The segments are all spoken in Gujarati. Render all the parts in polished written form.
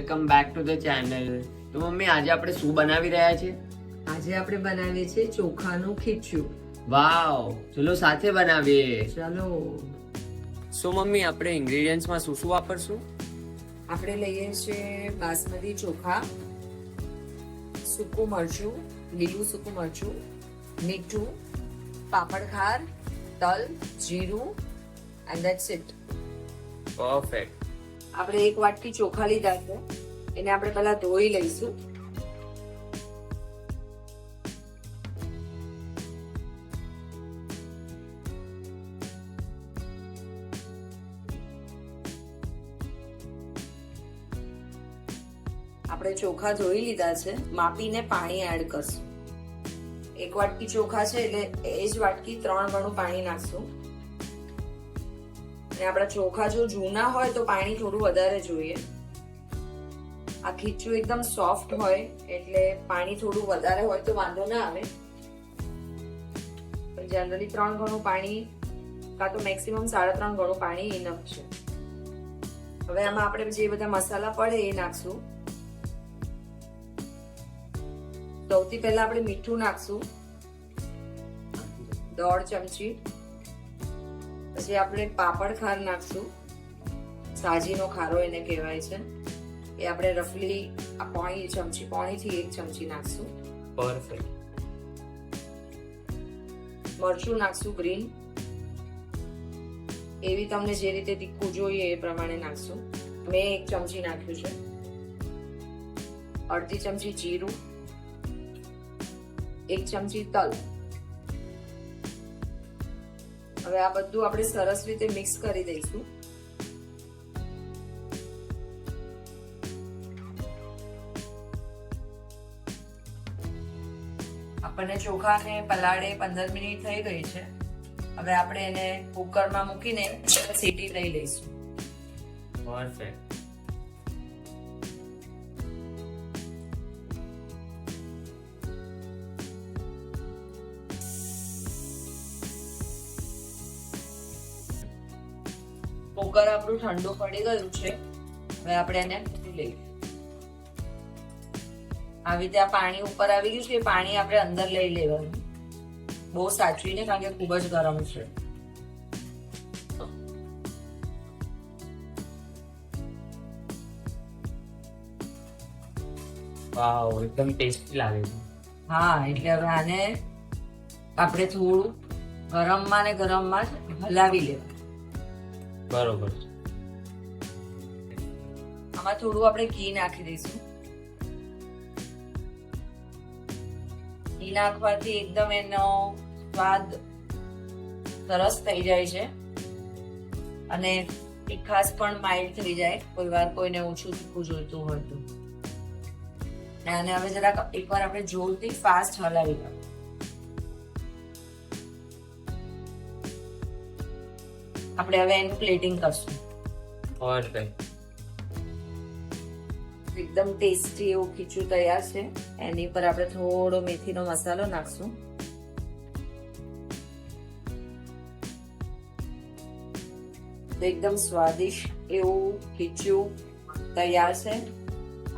Welcome back to the channel. તો મમ્મી આજે આપણે શું બનાવી રહ્યા છે? આજે આપણે બનાવીએ છીએ ચોખાનું ખીચું. વાવ, ચલો સાથે બનાવીએ. ચાલો સો મમ્મી આપણે ઇન્ગ્રેડિયન્ટ્સમાં શું શું વાપરશું? આપણે લઈએ છીએ બાસમતી ચોખા, સૂકું મરચું, લીલું સૂકું મરચું, મીઠું, પાપડ ખાર, તલ, જીરું એન્ડ ધેટ્સ ઇટ. પરફેક્ટ. આપણે એક વાટકી ચોખા લીધા છે, એને આપણે પહેલા ધોઈ લઈશું. આપણે ચોખા ધોઈ લીધા છે, માપીને પાણી એડ કરશું. એક વાટકી ચોખા છે એટલે એ જ વાટકી 3 ગણું પાણી નાખશું. અને આપણા ચોખા જો જૂના હોય તો પાણી થોડું વધારે જોઈએ. આ ખીચું એકદમ સોફ્ટ હોય એટલે પાણી થોડું વધારે હોય તો વાંધો ના આવે. જનરલી 3 ગણું પાણી કાં તો મેક્સિમમ 3.5 ગણું પાણી ઇનફ છે. હવે આમાં આપણે જે બધા મસાલા પડે એ નાખશું. સૌથી પહેલા આપણે મીઠું નાખશું 1.5 ચમચી. પછી આપણે પાપડ ખાર નાખશું, સાજીનો ખારો એને કહેવાય છે. એ આપણે રફલી પોણી થી 1 ચમચી નાખશું. પરફેક્ટ. મરચું નાખશું ગ્રીન, એવી તમને જે રીતે તીખું જોઈએ એ પ્રમાણે નાખશું. મેં 1 ચમચી નાખ્યું છે. અડધી ચમચી જીરું, 1 ચમચી તલ. હવે આ બધું આપણે સરસ રીતે મિક્સ કરી દઈશું. આપણને ચોખાને પલાળે 15 મિનિટ થઈ ગઈ છે. હવે આપણે એને કુકરમાં મૂકીને સીટી લઈ લઈશું. પરફેક્ટ. કુકર આપણું ઠંડુ પડી ગયું છે. હવે આપણે એને મૂકી લઈએ. આવી રીતે આ પાણી ઉપર આવી ગયું છે, એ પાણી આપણે અંદર લઈ લેવાનું. બહુ સાચવીને, કારણ કે ખૂબ જ ગરમ છે. વાવ, એકદમ ટેસ્ટી લાગે છે. હા, એટલે હવે આને આપણે થોડું ગરમમાં ને ગરમમાં જ હલાવી લેવાનું. બરોબર. આમાં થોડું આપણે ઘી નાખી દઈશું. ઘી નાખવાથી એકદમ એનો સ્વાદ સરસ થઈ જાય છે અને તીખાશ પણ માઇલ્ડ થઈ જાય. કોઈ વાર કોઈને ઓછું તીખું જોઈતું હોય તો. અને હવે જરાક એકવાર આપણે જોરથી ફાસ્ટ હલાવી દઈએ. આપણે હવે એનું પ્લેટિંગ કરશું. પરફેક્ટ. એકદમ ટેસ્ટી એવું ખીચું તૈયાર છે. એની પર આપણે થોડો મેથીનો મસાલો નાખશું. તો એકદમ સ્વાદિષ્ટ એવું ખીચું તૈયાર છે.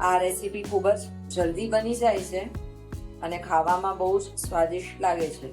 આ રેસીપી ખૂબ જ જલ્દી બની જાય છે અને ખાવામાં બહુ જ સ્વાદિષ્ટ લાગે છે.